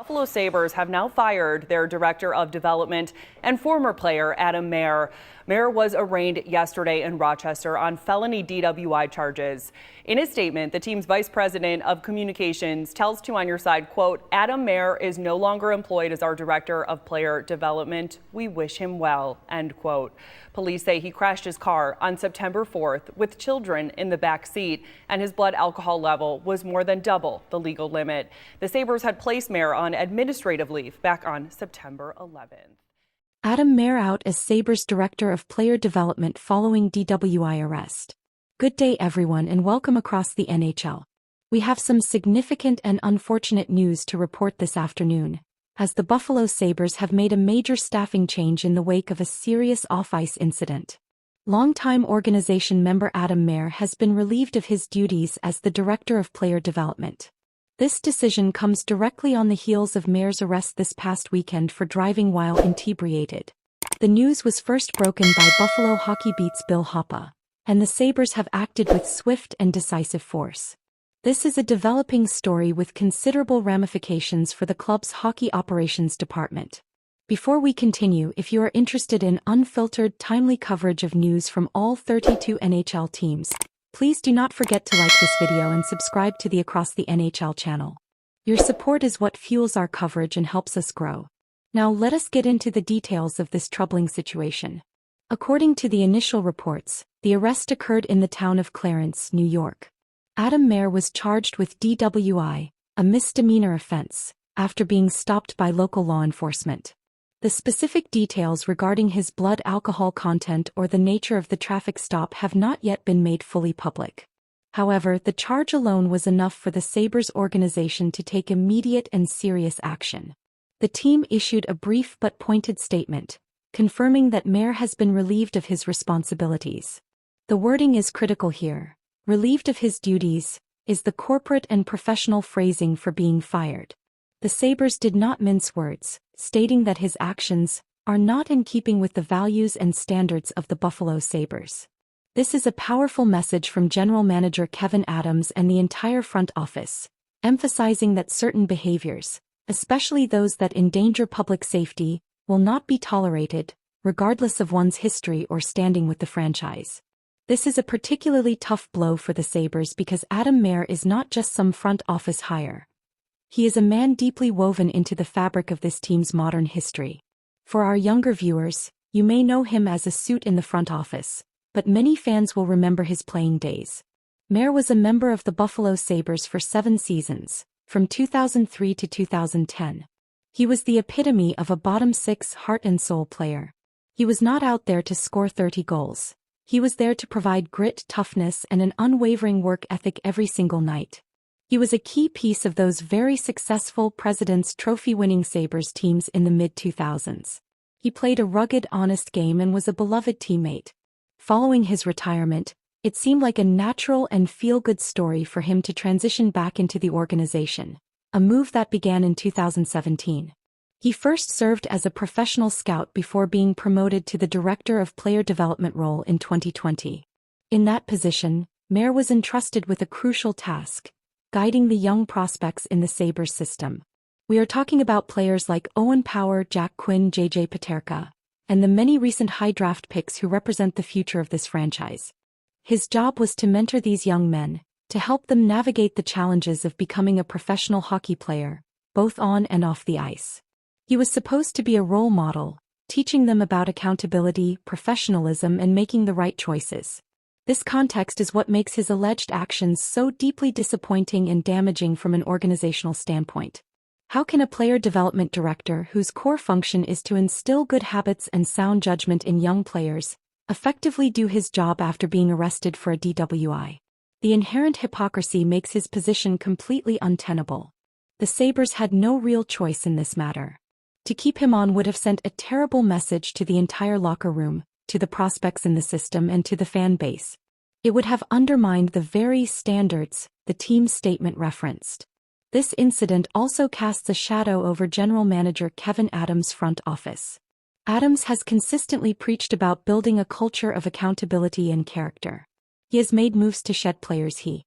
Buffalo Sabres have now fired their director of development and former player Adam Mair. Mair was arraigned yesterday in Rochester on felony DWI charges. In a statement, the team's vice president of communications tells Two on Your Side, quote, "Adam Mair is no longer employed as our director of player development. We wish him well," end quote. Police say he crashed his car on September 4th with children in the back seat, and his blood alcohol level was more than double the legal limit. The Sabres had placed Mair on administrative leave back on September 11th. Adam Mair out as Sabres Director of Player Development following DWI arrest. Good day everyone and welcome across the NHL. We have some significant and unfortunate news to report this afternoon, as the Buffalo Sabres have made a major staffing change in the wake of a serious off-ice incident. Longtime organization member Adam Mair has been relieved of his duties as the Director of Player Development. This decision comes directly on the heels of Mair's arrest this past weekend for driving while inebriated. The news was first broken by Buffalo Hockey Beat's Bill Hoppa, and the Sabres have acted with swift and decisive force. This is a developing story with considerable ramifications for the club's hockey operations department. Before we continue, if you are interested in unfiltered, timely coverage of news from all 32 NHL teams, please do not forget to like this video and subscribe to the Across the NHL channel. Your support is what fuels our coverage and helps us grow. Now let us get into the details of this troubling situation. According to the initial reports, the arrest occurred in the town of Clarence, New York. Adam Mair was charged with DWI, a misdemeanor offense, after being stopped by local law enforcement. The specific details regarding his blood alcohol content or the nature of the traffic stop have not yet been made fully public. However, the charge alone was enough for the Sabres organization to take immediate and serious action. The team issued a brief but pointed statement, confirming that Mair has been relieved of his responsibilities. The wording is critical here. Relieved of his duties is the corporate and professional phrasing for being fired. The Sabres did not mince words, stating that his actions are not in keeping with the values and standards of the Buffalo Sabres. This is a powerful message from General Manager Kevin Adams and the entire front office, emphasizing that certain behaviors, especially those that endanger public safety, will not be tolerated, regardless of one's history or standing with the franchise. This is a particularly tough blow for the Sabres because Adam Mair is not just some front office hire. He is a man deeply woven into the fabric of this team's modern history. For our younger viewers, you may know him as a suit in the front office, but many fans will remember his playing days. Mair was a member of the Buffalo Sabres for 7 seasons, from 2003 to 2010. He was the epitome of a bottom-six heart and soul player. He was not out there to score 30 goals. He was there to provide grit, toughness, and an unwavering work ethic every single night. He was a key piece of those very successful President's Trophy-winning Sabres teams in the mid-2000s. He played a rugged, honest game and was a beloved teammate. Following his retirement, it seemed like a natural and feel-good story for him to transition back into the organization, a move that began in 2017. He first served as a professional scout before being promoted to the Director of Player Development role in 2020. In that position, Mair was entrusted with a crucial task: guiding the young prospects in the Sabres system. We are talking about players like Owen Power, Jack Quinn, JJ Peterka, and the many recent high draft picks who represent the future of this franchise. His job was to mentor these young men, to help them navigate the challenges of becoming a professional hockey player, both on and off the ice. He was supposed to be a role model, teaching them about accountability, professionalism, and making the right choices. This context is what makes his alleged actions so deeply disappointing and damaging from an organizational standpoint. How can a player development director whose core function is to instill good habits and sound judgment in young players effectively do his job after being arrested for a DWI? The inherent hypocrisy makes his position completely untenable. The Sabres had no real choice in this matter. To keep him on would have sent a terrible message to the entire locker room, to the prospects in the system, and to the fan base. It would have undermined the very standards the team's statement referenced. This incident also casts a shadow over General Manager Kevin Adams' front office. Adams has consistently preached about building a culture of accountability and character. He has made moves to shed players he